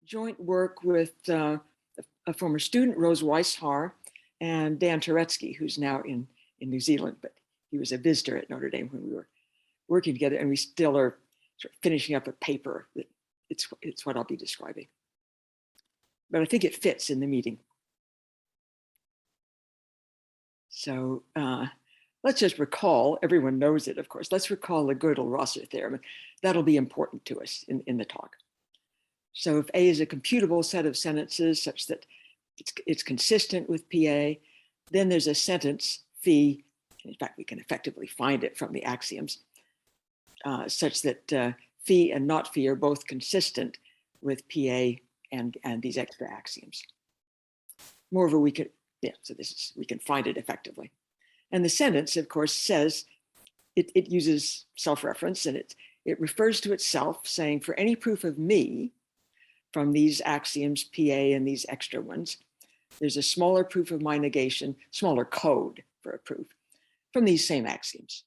joint work with a former student, Rose Weishar, and Dan Turetsky, who's now in New Zealand, but he was a visitor at Notre Dame when we were working together, and we still are sort of finishing up a paper that it's what I'll be describing. But I think it fits in the meeting. So let's just recall, everyone knows it, of course, let's recall the Gödel-Rosser theorem. That'll be important to us in the talk. So if A is a computable set of sentences such that it's consistent with PA, then there's a sentence phi, in fact, we can effectively find it from the axioms, such that phi and not phi are both consistent with PA and these extra axioms. Moreover, we can find it effectively. And the sentence, of course, says, it uses self-reference, and it refers to itself, saying, for any proof of me from these axioms, PA and these extra ones, there's a smaller proof of my negation, smaller code for a proof from these same axioms.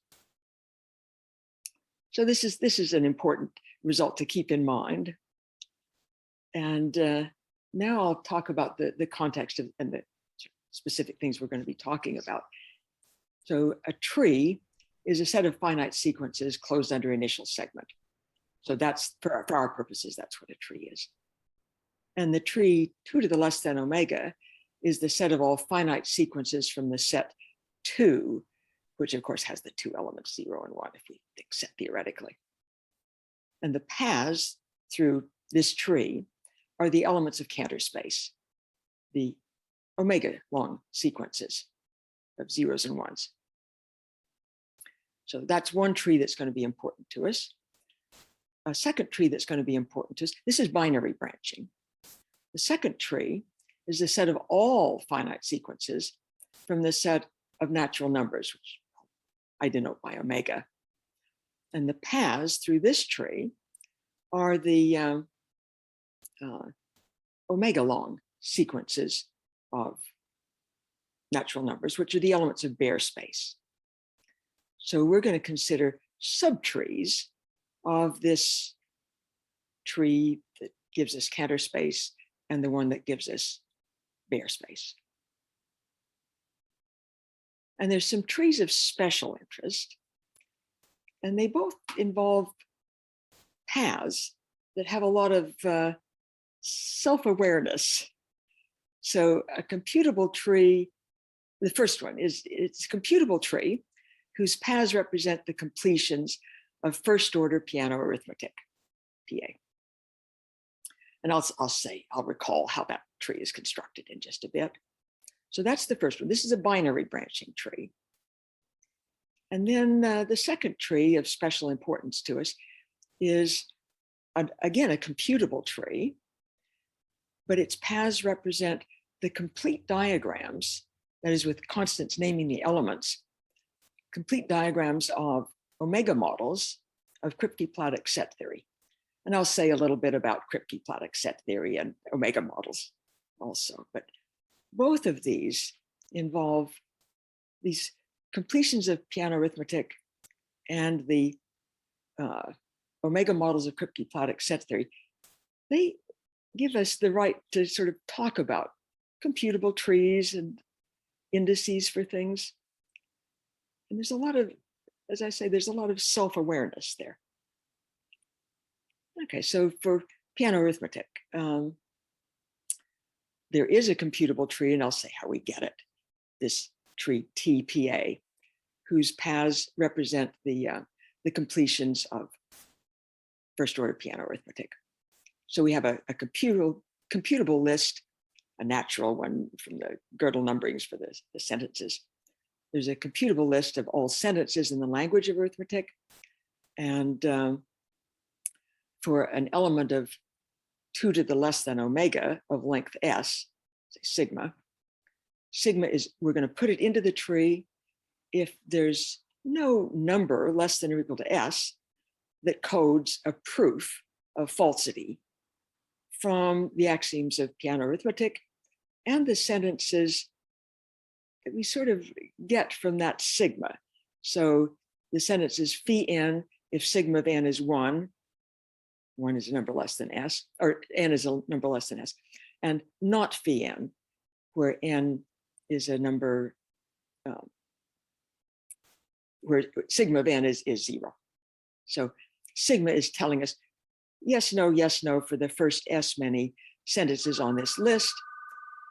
So this is an important result to keep in mind. And now I'll talk about the context and the specific things we're going to be talking about. So a tree is a set of finite sequences closed under initial segment. So that's, for our purposes, that's what a tree is. And the tree 2 to the less than omega is the set of all finite sequences from the set 2, which of course has the 2 elements, 0 and 1, if we think set theoretically. And the paths through this tree are the elements of Cantor space, the omega long sequences of zeros and ones. So that's one tree that's going to be important to us. A second tree that's going to be important to us, this is binary branching. The second tree is the set of all finite sequences from the set of natural numbers, which I denote by omega. And the paths through this tree are the omega long sequences of natural numbers, which are the elements of Baire space. So we're going to consider subtrees of this tree that gives us Cantor space and the one that gives us Baire space. And there's some trees of special interest, and they both involve paths that have a lot of self-awareness. So a computable tree, the first one it's a computable tree whose paths represent the completions of first order piano arithmetic, PA. And I'll recall how that tree is constructed in just a bit. So that's the first one. This is a binary branching tree. And then the second tree of special importance to us is, again, a computable tree, but its paths represent the complete diagrams, that is with constants naming the elements, complete diagrams of omega models of Cryptoplatic set theory. And I'll say a little bit about Cryptoplatic set theory and omega models also, but both of these involve these completions of piano arithmetic and the omega models of Cryptoplatic set theory. They give us the right to sort of talk about computable trees and indices for things. And there's a lot of, as I say, there's a lot of self-awareness there. Okay, so for piano arithmetic, there is a computable tree, and I'll say how we get it. This tree TPA, whose paths represent the completions of first order piano arithmetic. So we have a computable list, a natural one from the Gödel numberings for the sentences. There's a computable list of all sentences in the language of arithmetic. And for an element of 2 to the less than omega of length s, say sigma, sigma is, we're going to put it into the tree if there's no number less than or equal to s that codes a proof of falsity from the axioms of piano arithmetic and the sentences that we sort of get from that sigma. So the sentence is phi n if sigma of n is 1, one is a number less than s, or n is a number less than s, and not phi n, where n is a number where sigma of n is 0. So sigma is telling us yes, no for the first s many sentences on this list,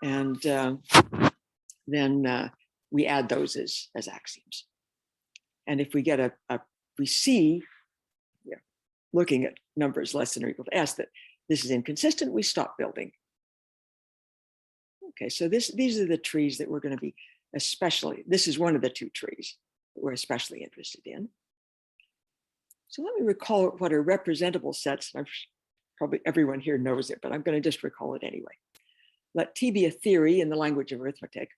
and then we add those as axioms. And if we get we see, looking at numbers less than or equal to s, that this is inconsistent, we stop building. Okay, so these are the trees that we're going to be this is one of the two trees that we're especially interested in. So let me recall what are representable sets. Probably everyone here knows it, but I'm going to just recall it anyway. Let T be a theory in the language of arithmetic,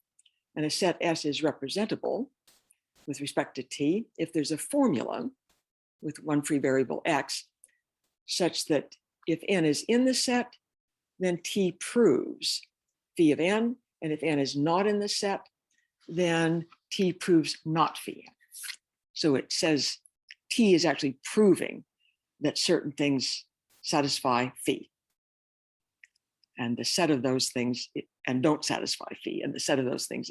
and a set S is representable with respect to T if there's a formula with one free variable X, such that if N is in the set, then T proves phi of N, and if N is not in the set, then T proves not phi N. So it says T is actually proving that certain things satisfy phi, and the set of those things and don't satisfy phi, and the set of those things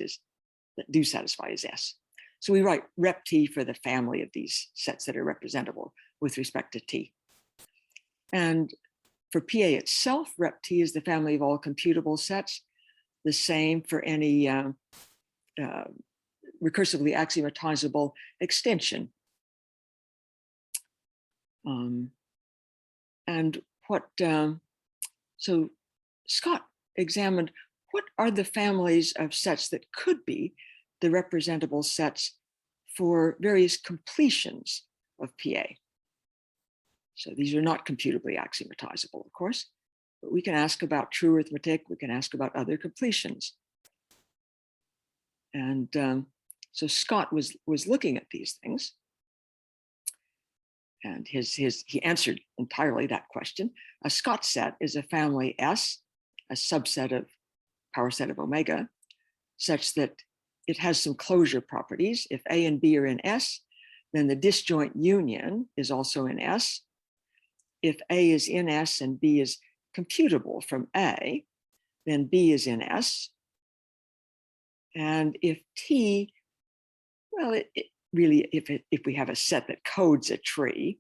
that do satisfy is S. So we write rep T for the family of these sets that are representable with respect to T. And for PA itself, rep T is the family of all computable sets, the same for any recursively axiomatizable extension. And so Scott examined what are the families of sets that could be the representable sets for various completions of PA. So these are not computably axiomatizable, of course, but we can ask about true arithmetic, we can ask about other completions. And so Scott was looking at these things, and he answered entirely that question. A Scott set is a family S, a subset of power set of omega, such that it has some closure properties. If A and B are in S, then the disjoint union is also in S. If A is in S and B is computable from A, then B is in S. And if T, well, it really, if we have a set that codes a tree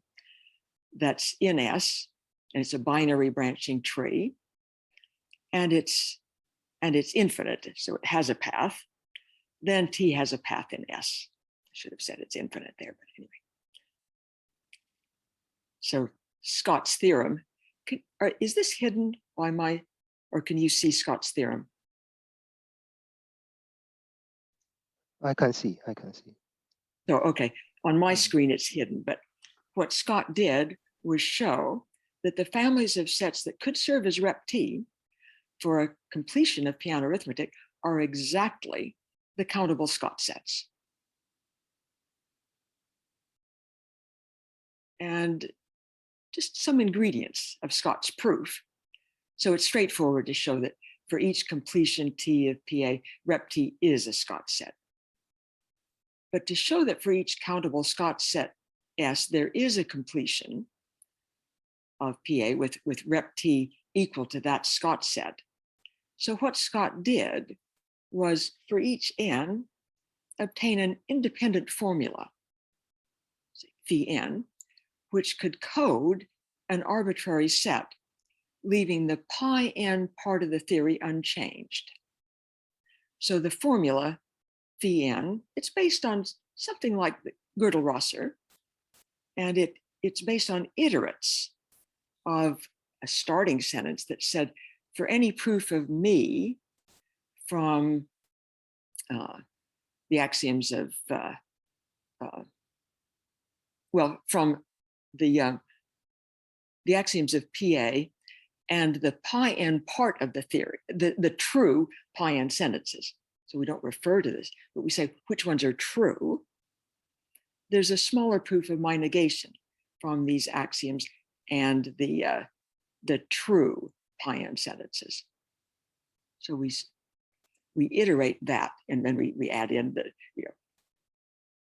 that's in S, and it's a binary branching tree, and it's infinite, so it has a path, then T has a path in S. I should have said it's infinite there, but anyway. So Scott's theorem, is this hidden by or can you see Scott's theorem? I can see. Oh, okay. On my screen, it's hidden. But what Scott did was show that the families of sets that could serve as rep T for a completion of piano arithmetic are exactly the countable Scott sets. And just some ingredients of Scott's proof. So it's straightforward to show that for each completion T of PA, rep T is a Scott set. But to show that for each countable Scott set S, there is a completion of PA with rep T equal to that Scott set. So what Scott did was for each N, obtain an independent formula, phi N, which could code an arbitrary set, leaving the pi N part of the theory unchanged. So the formula phi N, it's based on something like the Gödel-Rosser, and it's based on iterates of a starting sentence that said, for any proof of me from the axioms of, from the axioms of PA and the pi N part of the theory, the true pi N sentences. So we don't refer to this, but we say which ones are true. There's a smaller proof of my negation from these axioms and the true pi N sentences. So we iterate that, and then we add in the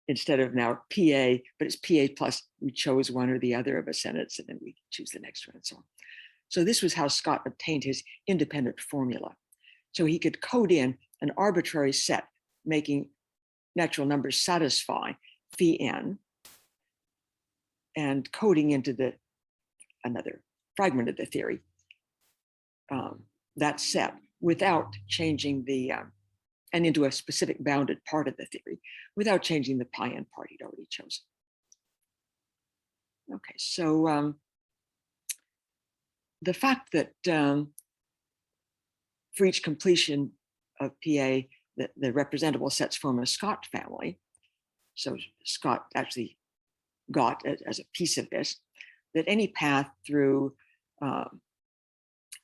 instead of now PA, but it's PA plus we chose one or the other of a sentence, and then we choose the next one and so on. So this was how Scott obtained his independent formula. So he could code in an arbitrary set, making natural numbers satisfy phi n, and coding into another fragment of the theory, that set, without changing and into a specific bounded part of the theory, without changing the pi n part he'd already chosen. Okay, so the fact that for each completion of PA, the representable sets form a Scott family. So Scott actually got, as a piece of this, that any path through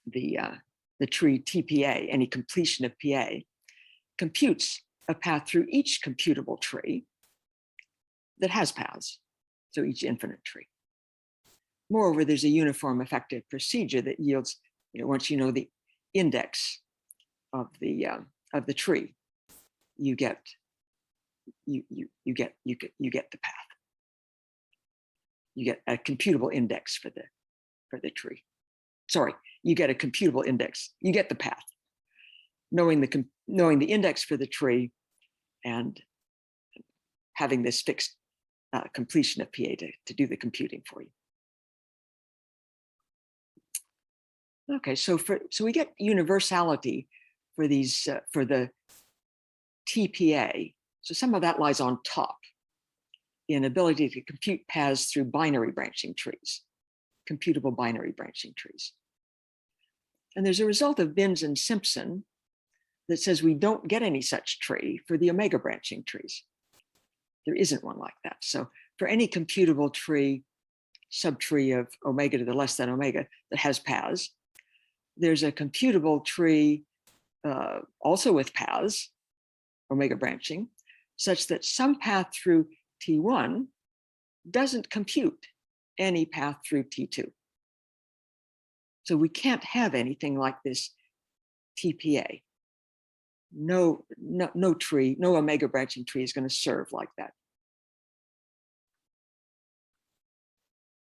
the tree TPA, any completion of PA, computes a path through each computable tree that has paths, so each infinite tree. Moreover, there's a uniform effective procedure that yields, once you know the index of the tree, you get the path. You get a computable index for the tree. Sorry, you get a computable index. You get the path. Knowing the index for the tree and having this fixed completion of PA to do the computing for you. Okay, so we get universality for these for the TPA. So some of that lies on top in ability to compute paths through binary branching trees, computable binary branching trees. And there's a result of Binns and Simpson that says we don't get any such tree for the omega branching trees. There isn't one like that. So for any computable tree, subtree of omega to the less than omega that has paths, there's a computable tree also with paths, omega branching, such that some path through T1 doesn't compute any path through T2. So we can't have anything like this TPA. No tree, no omega branching tree is going to serve like that.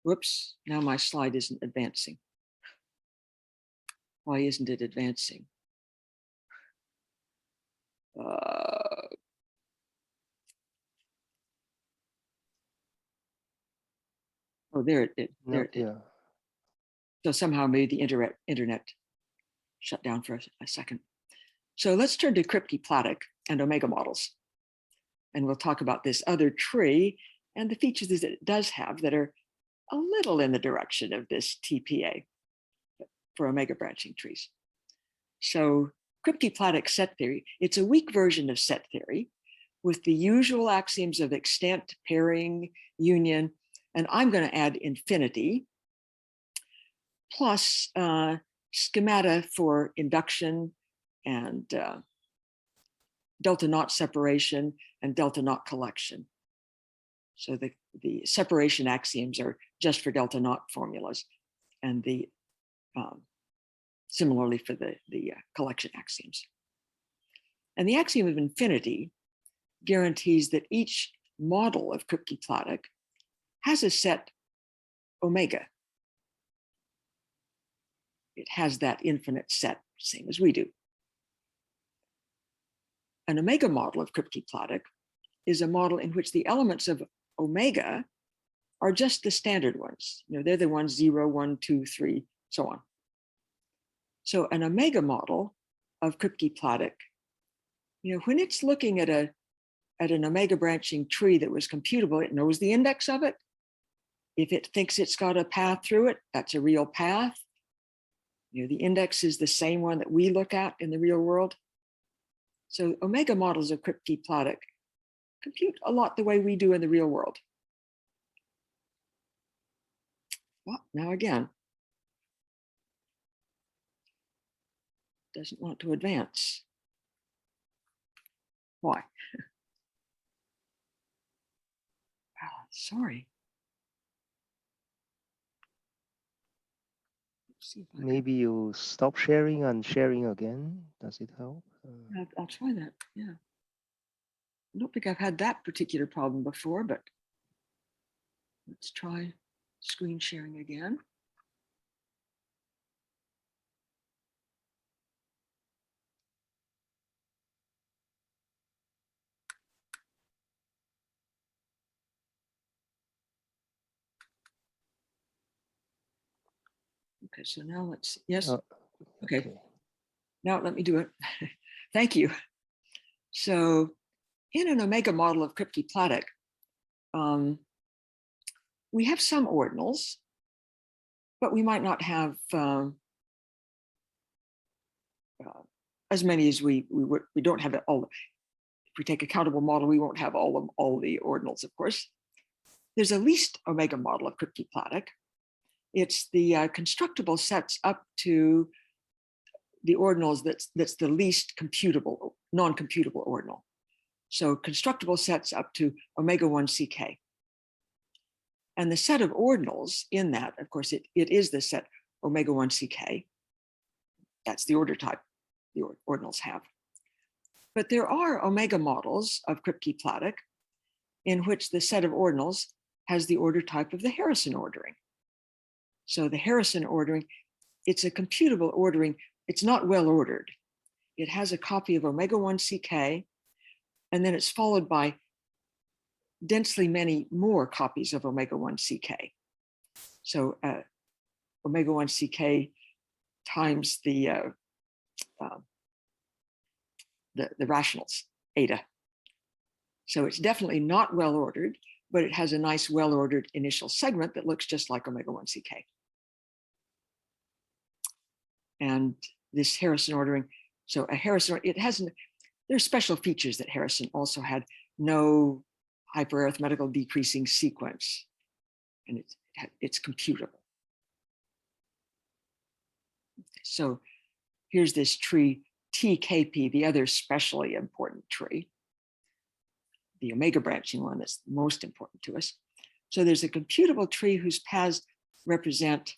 Whoops, now my slide isn't advancing. Why isn't it advancing? Oh, there it did. There it did. Yeah. So somehow maybe the internet shut down for a second. So let's turn to Cryptoplatic and omega models. And we'll talk about this other tree and the features that it does have that are a little in the direction of this TPA for omega branching trees. So Cryptoplatic set theory, it's a weak version of set theory with the usual axioms of extent, pairing, union, and I'm going to add infinity, plus schemata for induction and delta naught separation and delta naught collection. So the separation axioms are just for delta naught formulas, and the similarly for the collection axioms. And the axiom of infinity guarantees that each model of Cryptoplatic has a set omega. It has that infinite set, same as we do. An omega model of Cryptoplatic is a model in which the elements of omega are just the standard ones. They're the ones 0, 1, 2, 3, so on. So an omega model of Cryptoplatic, when it's looking at an omega branching tree that was computable, it knows the index of it. If it thinks it's got a path through it, that's a real path. The index is the same one that we look at in the real world. So omega models of Cryptoplatic compute a lot the way we do in the real world. Well, now again, doesn't want to advance. Why? Sorry. Maybe you stop sharing and sharing again. Does it help? I'll try that. Yeah. I don't think I've had that particular problem before, but let's try screen sharing again. Okay, so now let's, yes. Okay. Okay. Now let me do it. Thank you. So in an omega model of Cryptoplatic, we have some ordinals, but we might not have as many as we don't have it all. If we take a countable model, we won't have all the ordinals, of course. There's a least omega model of Cryptoplatic. It's the constructible sets up to the ordinals that's the least computable, non-computable ordinal. So constructible sets up to omega 1 CK. And the set of ordinals in that, of course, it is the set omega 1 CK. That's the order type the ordinals have. But there are omega models of Cryptoplatic in which the set of ordinals has the order type of the Harrison ordering. So the Harrison ordering, it's a computable ordering. It's not well ordered. It has a copy of omega 1 CK, and then it's followed by densely many more copies of omega 1 CK. So omega 1 CK times the rationals, eta. So it's definitely not well ordered, but it has a nice well ordered initial segment that looks just like omega 1 CK. And this Harrison ordering, so a Harrison, it hasn't, there's special features that Harrison also had: no hyperarithmetical decreasing sequence, and it's computable. So here's this tree TKP, the other especially important tree, the omega branching one that's most important to us. So there's a computable tree whose paths represent,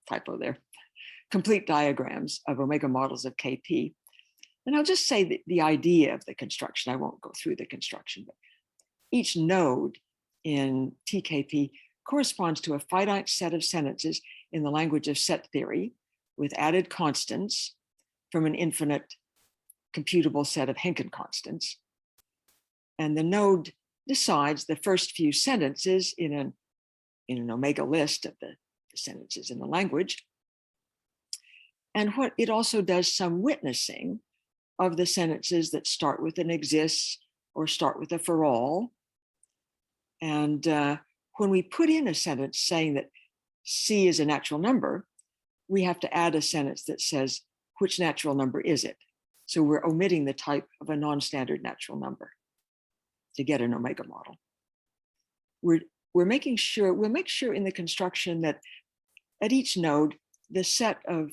typo there, complete diagrams of omega models of KP. And I'll just say the idea of the construction. I won't go through the construction, but each node in TKP corresponds to a finite set of sentences in the language of set theory with added constants from an infinite computable set of Henkin constants. And the node decides the first few sentences in an omega list of the sentences in the language. And what it also does some witnessing of the sentences that start with an exists or start with a for all. And when we put in a sentence saying that C is a natural number, we have to add a sentence that says, which natural number is it? So we're omitting the type of a non-standard natural number to get an omega model. We'll make sure in the construction that at each node, the set of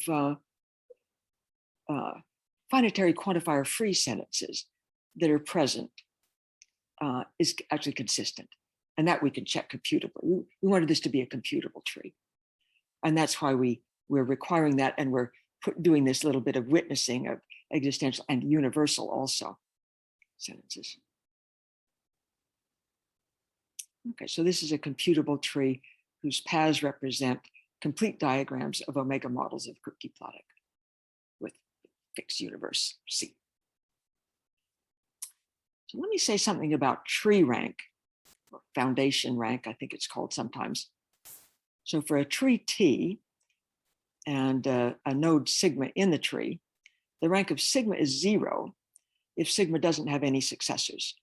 finitary quantifier free sentences that are present is actually consistent. And that we can check computably. We wanted this to be a computable tree. And that's why we're requiring that, and we're doing this little bit of witnessing of existential and universal also sentences. Okay, so this is a computable tree whose paths represent complete diagrams of omega models of Cryptoplatic with fixed universe C. So let me say something about tree rank, or foundation rank, I think it's called sometimes. So for a tree T and a node sigma in the tree, the rank of sigma is 0 if sigma doesn't have any successors.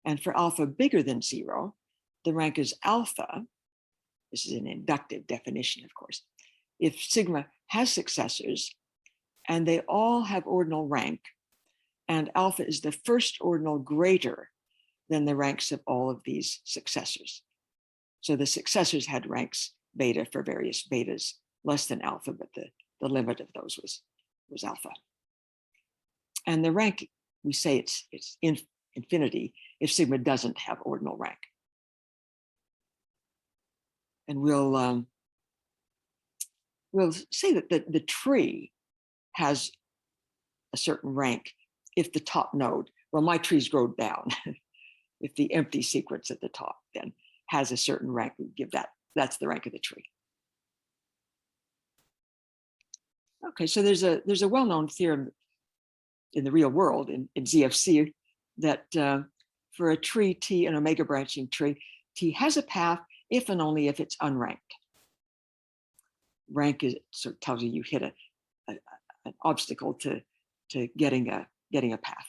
And for alpha bigger than 0, the rank is alpha. This is an inductive definition, of course. If sigma has successors and they all have ordinal rank, and alpha is the first ordinal greater than the ranks of all of these successors. So the successors had ranks beta for various betas less than alpha, but the limit of those was alpha. And the rank, we say it's infinity if sigma doesn't have ordinal rank. And we'll say that the tree has a certain rank if the top node, well, my trees grow down. If the empty sequence at the top then has a certain rank, we give that's the rank of the tree. Okay, so there's a well-known theorem in the real world in ZFC that for a tree T, an omega branching tree, T has a path if and only if it's unranked. Rank is sort of tells you hit an obstacle to getting a path.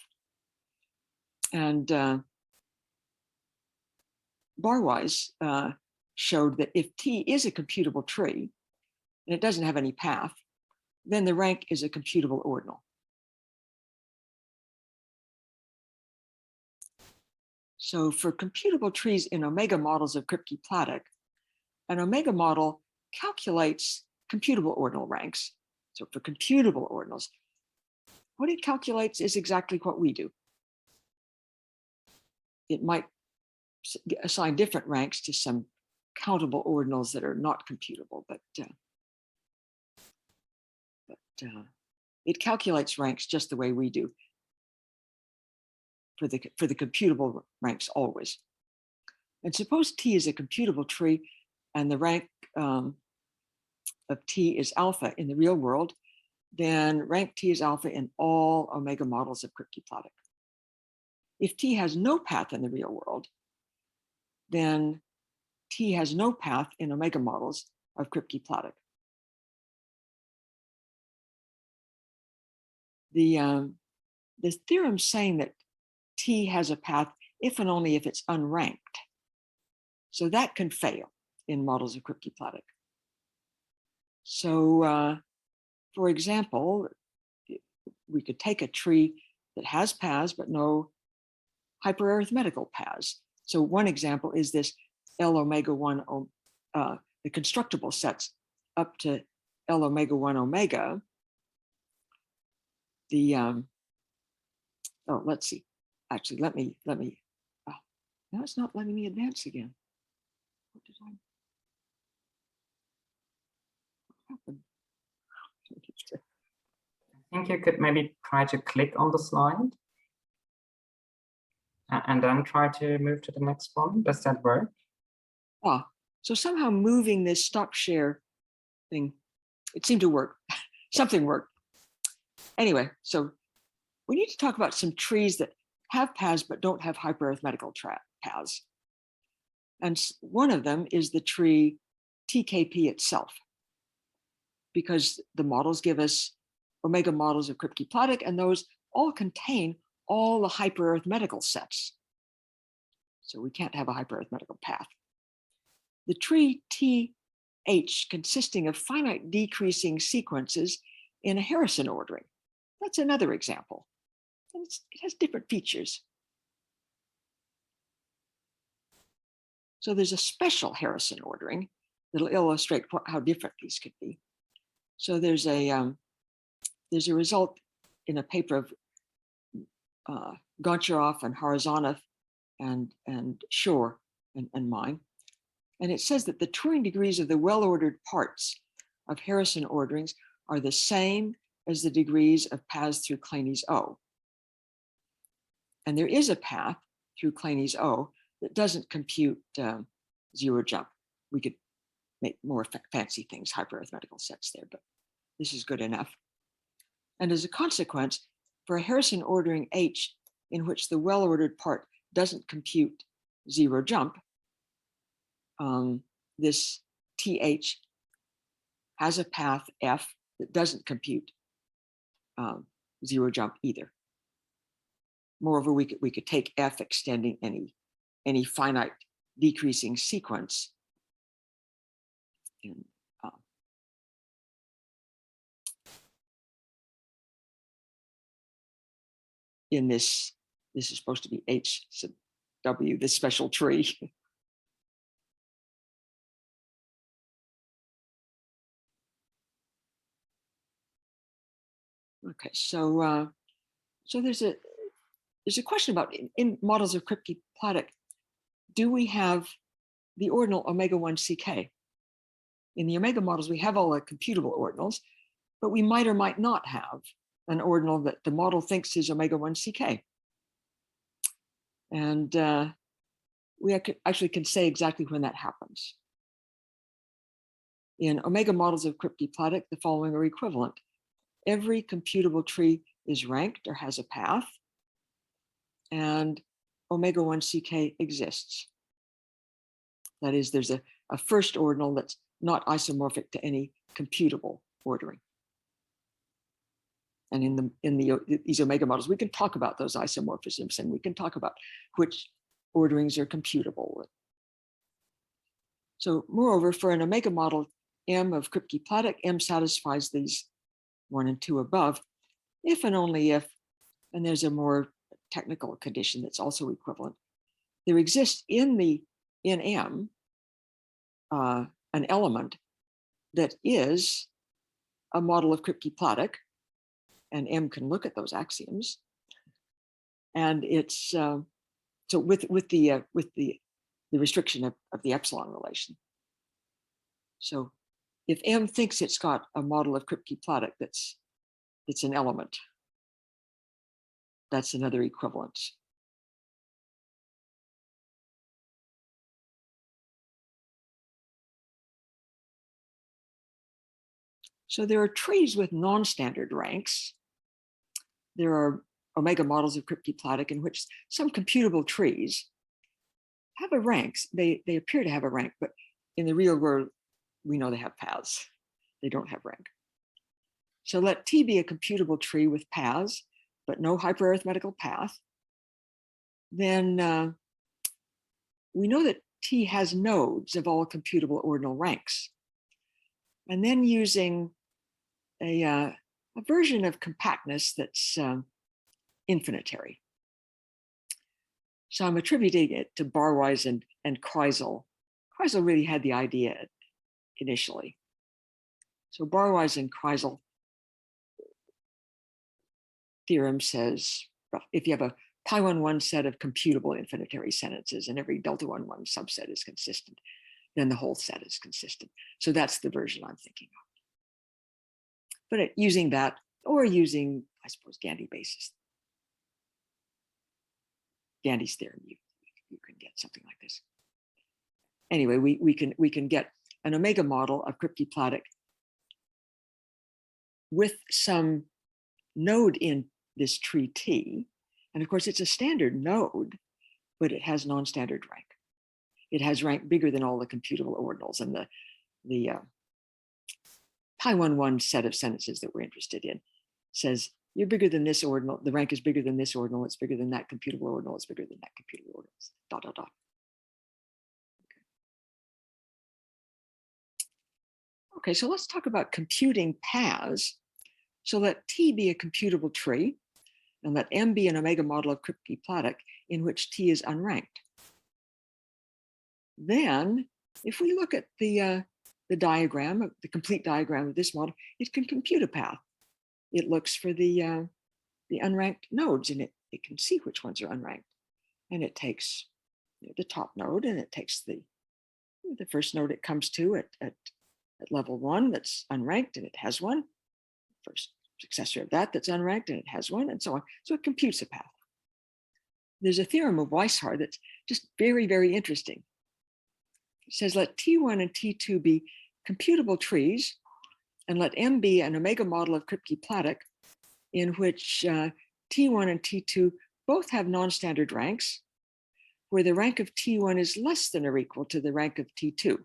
And Barwise showed that if T is a computable tree and it doesn't have any path, then the rank is a computable ordinal. So for computable trees in omega models of Cryptoplatic, an omega model calculates computable ordinal ranks. So for computable ordinals, what it calculates is exactly what we do. It might assign different ranks to some countable ordinals that are not computable, but it calculates ranks just the way we do for the computable ranks always. And suppose T is a computable tree and the rank of T is alpha in the real world, then rank T is alpha in all omega models of Cryptoplatic. If T has no path in the real world, then T has no path in omega models of Cryptoplatic. The theorem saying that T has a path if and only if it's unranked. So that can fail in models of Cryptoplatic. So for example, we could take a tree that has paths but no hyperarithmetical paths. So one example is this L omega 1, the constructible sets up to L omega 1 omega. The oh, let's see. Actually, let me. No, it's not letting me advance again. What did what happened? I think you could maybe try to click on the slide and then try to move to the next one. Does that work? So somehow moving this stop share thing, it seemed to work. Something worked. Anyway, so we need to talk about some trees that have paths but don't have hyperarithmetical paths. And one of them is the tree TKP itself, because the models give us omega models of Cryptoplatic, and those all contain all the hyperarithmetical sets. So we can't have a hyperarithmetical path. The tree TH consisting of finite decreasing sequences in a Harrison ordering. That's another example. And it has different features. So there's a special Harrison ordering that'll illustrate how different these could be. So there's a result in a paper of Goncharov and Harazanov and Shore and mine. And it says that the Turing degrees of the well-ordered parts of Harrison orderings are the same as the degrees of paths through Claney's O. And there is a path through Claney's O that doesn't compute zero jump. We could make more fancy things, hyperarithmetical sets there, but this is good enough. And as a consequence, for a Harrison ordering H in which the well-ordered part doesn't compute zero jump, this TH has a path F that doesn't compute zero jump either. Moreover, we could take F extending any finite decreasing sequence in this is supposed to be H sub W, this special tree. Okay, so there's a question about in models of Cryptoplatic, do we have the ordinal omega 1 CK? In the omega models, we have all the computable ordinals, but we might or might not have an ordinal that the model thinks is omega 1 CK. And we actually can say exactly when that happens. In omega models of Cryptoplatic, the following are equivalent. Every computable tree is ranked or has a path, and omega 1 CK exists. That is, there's a first ordinal that's not isomorphic to any computable ordering. And in these omega models, we can talk about those isomorphisms, and we can talk about which orderings are computable. So moreover, for an omega model M of Cryptoplatic, M satisfies these 1 and 2 above, if and only if, and there's a more technical condition that's also equivalent, there exists in M an element that is a model of Cryptoplatic, and M can look at those axioms, and it's so with the restriction of the epsilon relation. So if M thinks it's got a model of Cryptoplatic it's an element, that's another equivalence. So there are trees with non-standard ranks. There are omega models of Cryptoplatic in which some computable trees have a rank. They appear to have a rank, but in the real world, we know they have paths. They don't have rank. So let T be a computable tree with paths, but no hyperarithmetical path. Then we know that T has nodes of all computable ordinal ranks. And then using a version of compactness that's infinitary. So I'm attributing it to Barwise and Kreisel. Kreisel really had the idea initially. So Barwise and Kreisel theorem says, if you have a pi11 set of computable infinitary sentences and every delta 11 subset is consistent, then the whole set is consistent. So that's the version I'm thinking of. But using that, or using, I suppose, Gandy basis. Gandy's theorem, you can get something like this. Anyway, we can get an omega model of Cryptoplatic with some node in this tree T. And of course, it's a standard node, but it has non-standard rank. It has rank bigger than all the computable ordinals, and the pi11 set of sentences that we're interested in says you're bigger than this ordinal, the rank is bigger than this ordinal, it's bigger than that computable ordinal, it's bigger than that computable ordinal, dot, dot, dot. Okay, so let's talk about computing paths. So let T be a computable tree, and let M be an omega model of Cryptoplatic in which T is unranked. Then, if we look at the diagram, the complete diagram of this model, it can compute a path. It looks for the unranked nodes, and it can see which ones are unranked. And it takes the top node, and it takes the first node it comes to at level 1 that's unranked, and it has one. First successor of that that's unranked, and it has one, and so on. So it computes a path. There's a theorem of Weishar that's just very, very interesting. It says let T1 and T2 be computable trees, and let M be an omega model of Cryptoplatic in which T1 and T2 both have non-standard ranks, where the rank of T1 is less than or equal to the rank of T2.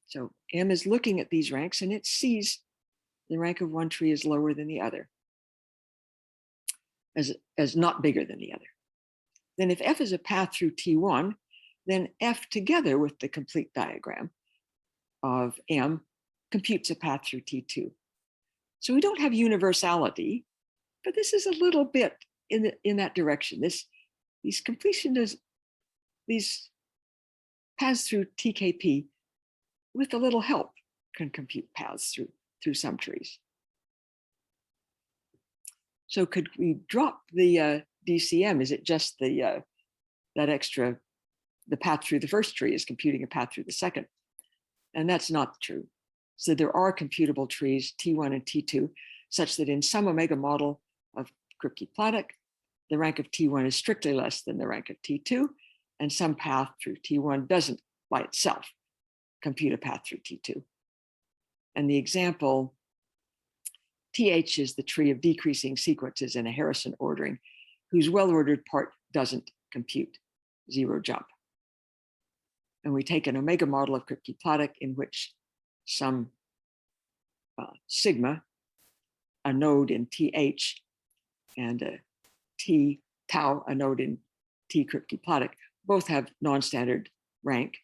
So M is looking at these ranks, and it sees the rank of one tree is lower than the other, as not bigger than the other. Then if F is a path through T1, then F together with the complete diagram of M computes a path through T2. So we don't have universality, but this is a little bit in that direction. These paths through TKP with a little help can compute paths through some trees. So could we drop the DCM? Is it just that extra, the path through the first tree is computing a path through the second? And that's not true. So there are computable trees, T1 and T2, such that in some omega model of Cryptoplatic, the rank of T1 is strictly less than the rank of T2, and some path through T1 doesn't by itself compute a path through T2. And the example, TH is the tree of decreasing sequences in a Harrison ordering, whose well-ordered part doesn't compute zero jump. And we take an omega model of Cryptoplatic in which some sigma, a node in TH, and a T tau, a node in T Cryptoplatic, both have non-standard rank,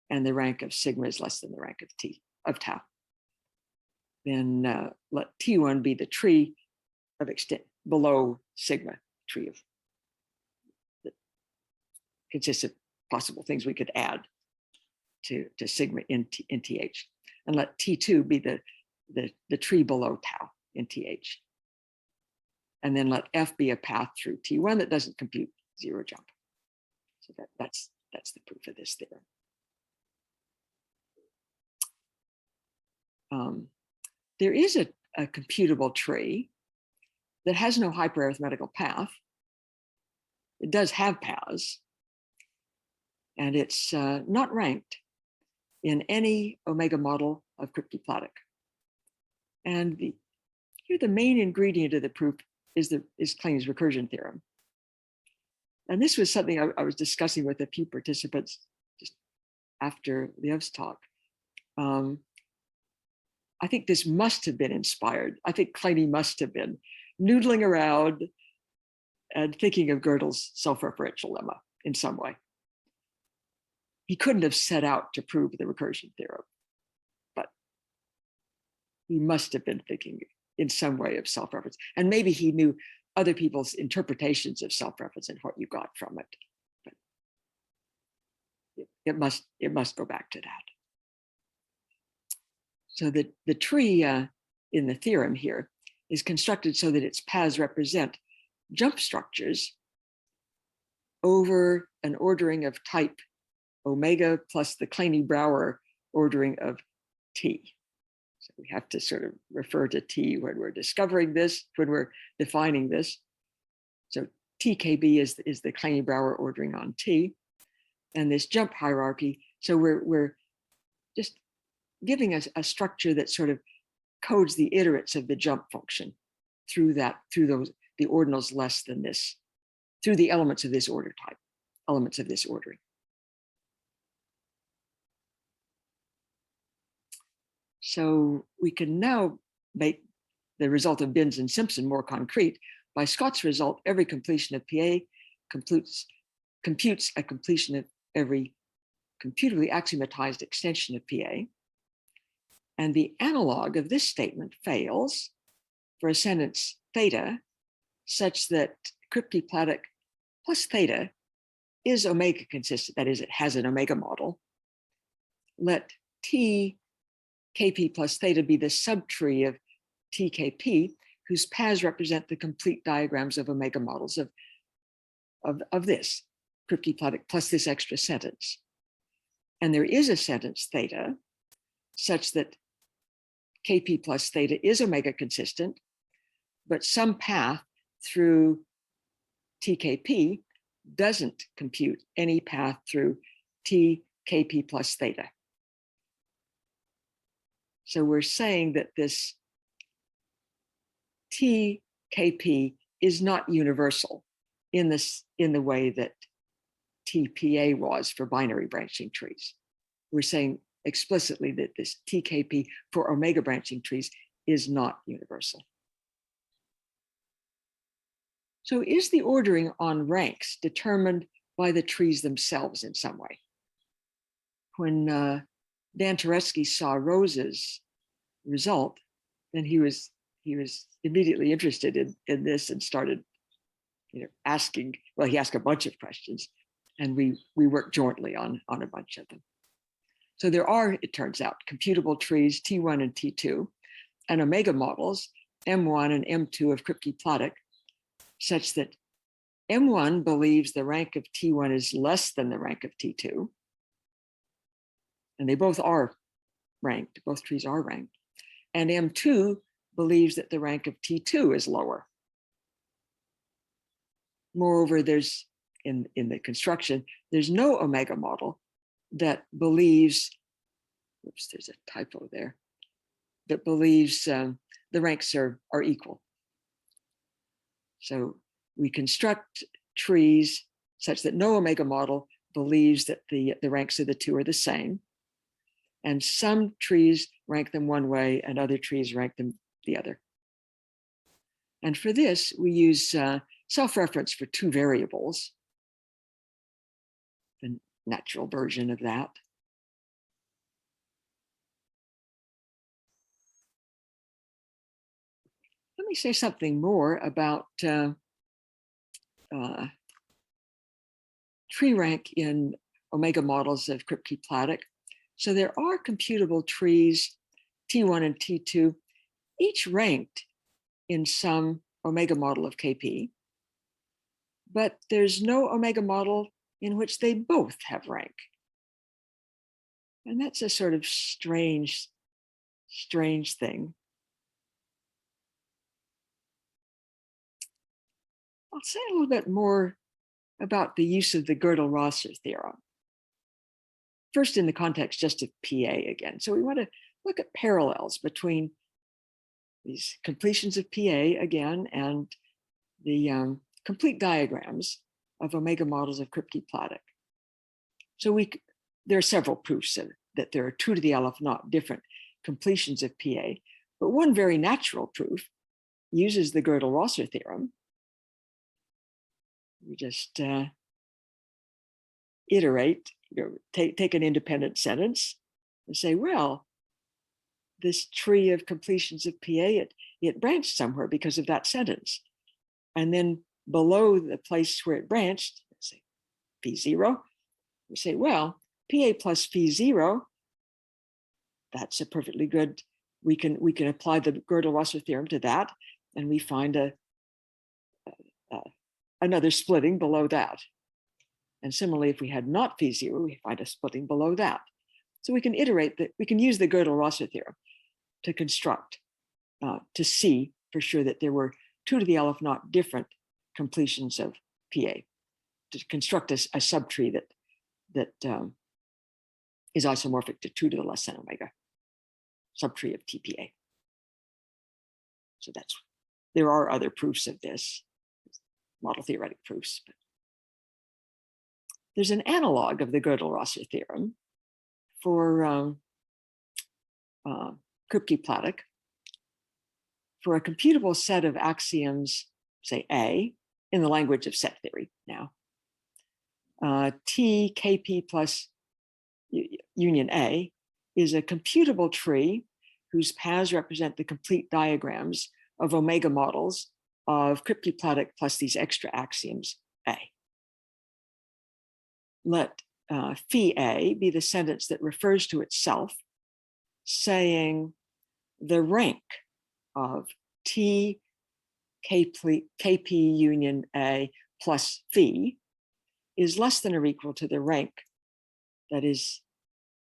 and the rank of sigma is less than the rank of tau. Then let T1 be the tree of extent below sigma, tree of that consists of possible things we could add to sigma in TH, and let T2 be the tree below tau in TH. And then let F be a path through T1 that doesn't compute zero jump. So that's the proof of this theorem. There is a computable tree that has no hyperarithmetical path. It does have paths, and it's not ranked in any omega model of Cryptoplatic. And here the main ingredient of the proof is Klein's recursion theorem. And this was something I was discussing with a few participants just after Liev's talk. I think this must have been inspired. I think Klein must have been noodling around and thinking of Gödel's self-referential lemma in some way. He couldn't have set out to prove the recursion theorem, but he must have been thinking in some way of self-reference. And maybe he knew other people's interpretations of self-reference and what you got from it. But it must go back to that. So the tree in the theorem here is constructed so that its paths represent jump structures over an ordering of type omega plus the Kleene-Brouwer ordering of T. So we have to sort of refer to T when we're discovering this, when we're defining this. So TKB is the Kleene-Brouwer ordering on T, and this jump hierarchy. So we're just giving us a structure that sort of codes the iterates of the jump function through the ordinals less than this, through the elements of this order type, elements of this ordering. So we can now make the result of Binns and Simpson more concrete. By Scott's result, every completion of PA computes a completion of every computably axiomatized extension of PA. And the analog of this statement fails for a sentence theta such that Cryptoplatic plus theta is omega consistent, that is, it has an omega model. Let T Kp plus theta be the subtree of TKP, whose paths represent the complete diagrams of omega models of this Cryptoplatic plus this extra sentence. And there is a sentence theta such that Kp plus theta is omega consistent, but some path through TKP doesn't compute any path through TKP plus theta. So we're saying that this TKP is not universal in the way that TPA was for binary branching trees. We're saying explicitly that this TKP for omega branching trees is not universal. So is the ordering on ranks determined by the trees themselves in some way? When Dan Teresky saw Rose's result, then he was immediately interested in this and started asking, well, he asked a bunch of questions, and we worked jointly on a bunch of them. So there are, it turns out, computable trees T1 and T2, and omega models M1 and M2 of Cryptoplatic, such that M1 believes the rank of T1 is less than the rank of T2. And they both are ranked, both trees are ranked. And M2 believes that the rank of T2 is lower. Moreover, there's in the construction, there's no omega model that believes, oops, there's a typo there, that believes the ranks are equal. So we construct trees such that no omega model believes that the ranks of the two are the same. And some trees rank them one way and other trees rank them the other. And for this, we use self-reference for two variables, the natural version of that. Let me say something more about tree rank in omega models of Cryptoplatic. So there are computable trees, T1 and T2, each ranked in some omega model of KP, but there's no omega model in which they both have rank. And that's a sort of strange thing. I'll say a little bit more about the use of the Gödel-Rosser theorem. First, in the context just of PA again. So we want to look at parallels between these completions of PA again and the complete diagrams of omega models of Cryptoplatic. So there are several proofs that there are 2 to the Aleph naught different completions of PA, but one very natural proof uses the Gödel-Rosser theorem. We just iterate, take an independent sentence and say, well, this tree of completions of PA, it branched somewhere because of that sentence. And then below the place where it branched, let's say phi0, we say, well, PA plus phi0, that's a perfectly good, we can apply the Gödel-Rosser theorem to that, and we find another splitting below that. And similarly, if we had not phi0, we find a splitting below that. So we can iterate that, we can use the Gödel-Rosser theorem to construct, to see for sure that there were 2 to the Aleph naught different completions of PA, to construct a subtree that is isomorphic to 2 to the less than omega, subtree of TPA. So there are other proofs of this, model theoretic proofs. But there's an analog of the Gödel-Rosser theorem for Cryptoplatic for a computable set of axioms, say A, in the language of set theory now. T, KP plus union A is a computable tree whose paths represent the complete diagrams of omega models of Cryptoplatic plus these extra axioms A. Let phi A be the sentence that refers to itself, saying the rank of T KP union A plus phi is less than or equal to the rank, that is,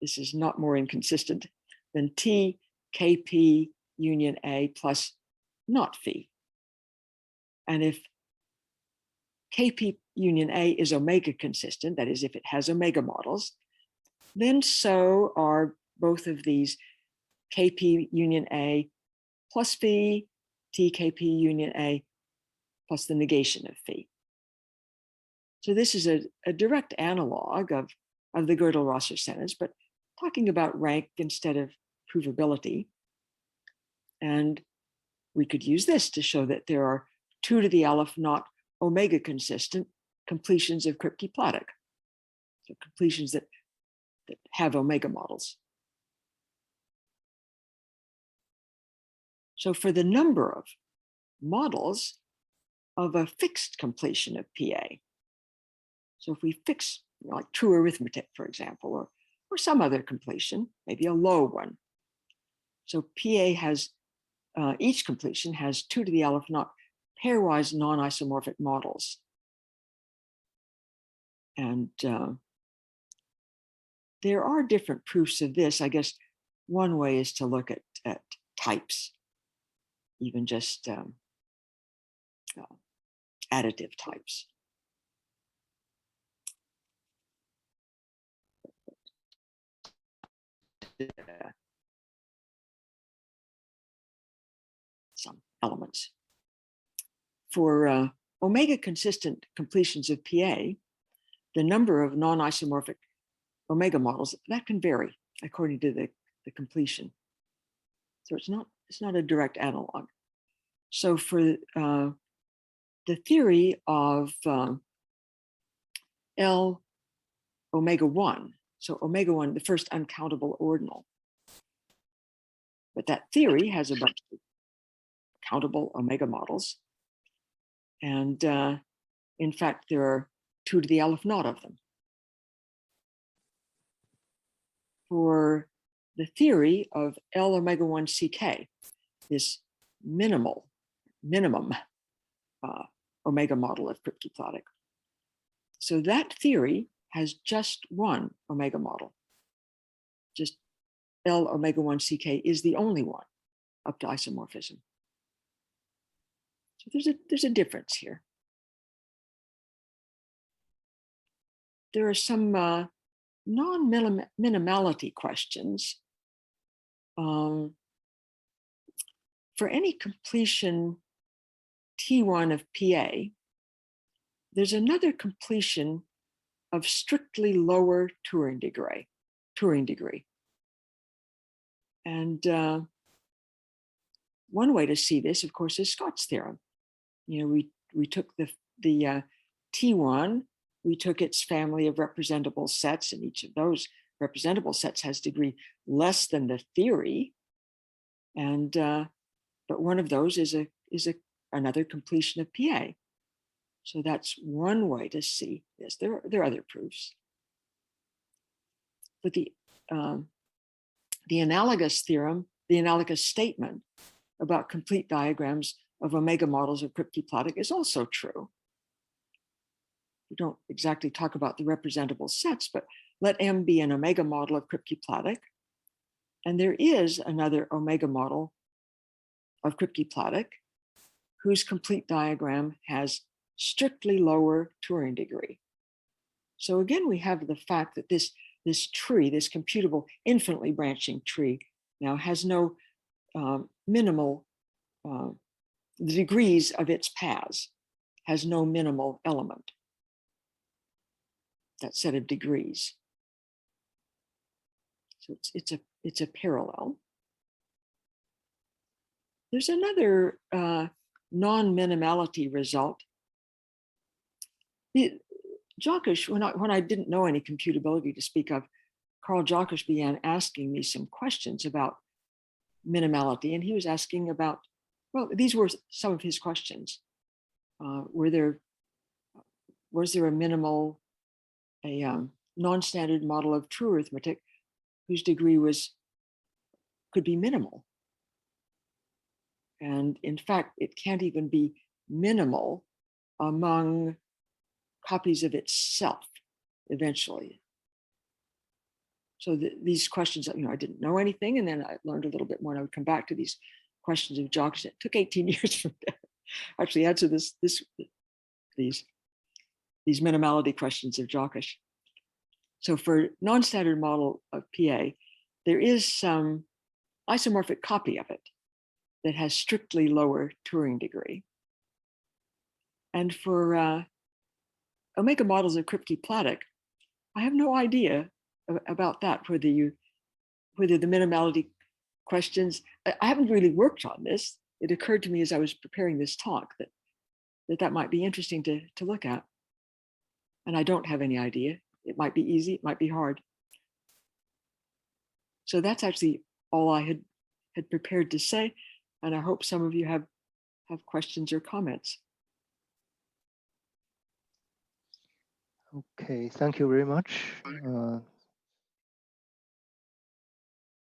this is not more inconsistent, than T KP union A plus not phi. And if KP union A is omega consistent, that is, if it has omega models, then so are both of these KP union A plus phi, TKP union A plus the negation of phi. So this is a direct analog of the Gödel-Rosser sentence, but talking about rank instead of provability. And we could use this to show that there are 2 to the Aleph naught omega consistent completions of Cryptoplatic. So completions that have omega models. So for the number of models of a fixed completion of PA, so if we fix like true arithmetic, for example, or some other completion, maybe a low one. So PA has, each completion has 2 to the Aleph naught pairwise non-isomorphic models. And there are different proofs of this. I guess one way is to look at types, even just additive types. some elements. For omega consistent completions of PA, the number of non-isomorphic omega models, that can vary according to the completion. So it's not a direct analog. So for the theory of L omega 1, so omega 1, the first uncountable ordinal. But that theory has a bunch of countable omega models. And in fact, there are 2 to the Aleph naught of them. For the theory of L omega 1 CK, this minimum omega model of Cryptoplatic. So that theory has just one omega model. Just L omega 1 CK is the only one up to isomorphism. So there's a difference here. There are some non-minimality questions. For any completion T1 of PA, there's another completion of strictly lower Turing degree. And one way to see this, of course, is Scott's theorem. You know, we took the T1, we took its family of representable sets, and each of those representable sets has degree less than the theory. And but one of those is another completion of PA. So that's one way to see this. There are other proofs. But the analogous theorem, the analogous statement about complete diagrams of omega models of Cryptoplatic is also true. We don't exactly talk about the representable sets, but let M be an omega model of Cryptoplatic. And there is another omega model of Cryptoplatic whose complete diagram has strictly lower Turing degree. So again, we have the fact that this tree, this computable infinitely branching tree, now has no minimal, the degrees of its paths has no minimal element, that set of degrees. So it's a parallel. There's another non-minimality result. Jockusch, when I didn't know any computability to speak of, Carl Jockusch began asking me some questions about minimality, and he was asking about, well, these were some of his questions. Was there a minimal, non-standard model of true arithmetic whose degree could be minimal? And in fact, it can't even be minimal among copies of itself eventually. So these questions, I didn't know anything, and then I learned a little bit more, and I would come back to these questions of Jockusch. It took 18 years for me to actually answer these minimality questions of Jockusch. So for non-standard model of PA, there is some isomorphic copy of it that has strictly lower Turing degree. And for omega models of Cryptoplatic, I have no idea about that, whether the minimality questions, I haven't really worked on this. It occurred to me as I was preparing this talk that might be interesting to look at. And I don't have any idea. It might be easy, it might be hard. So that's actually all I had prepared to say. And I hope some of you have questions or comments. Okay, thank you very much.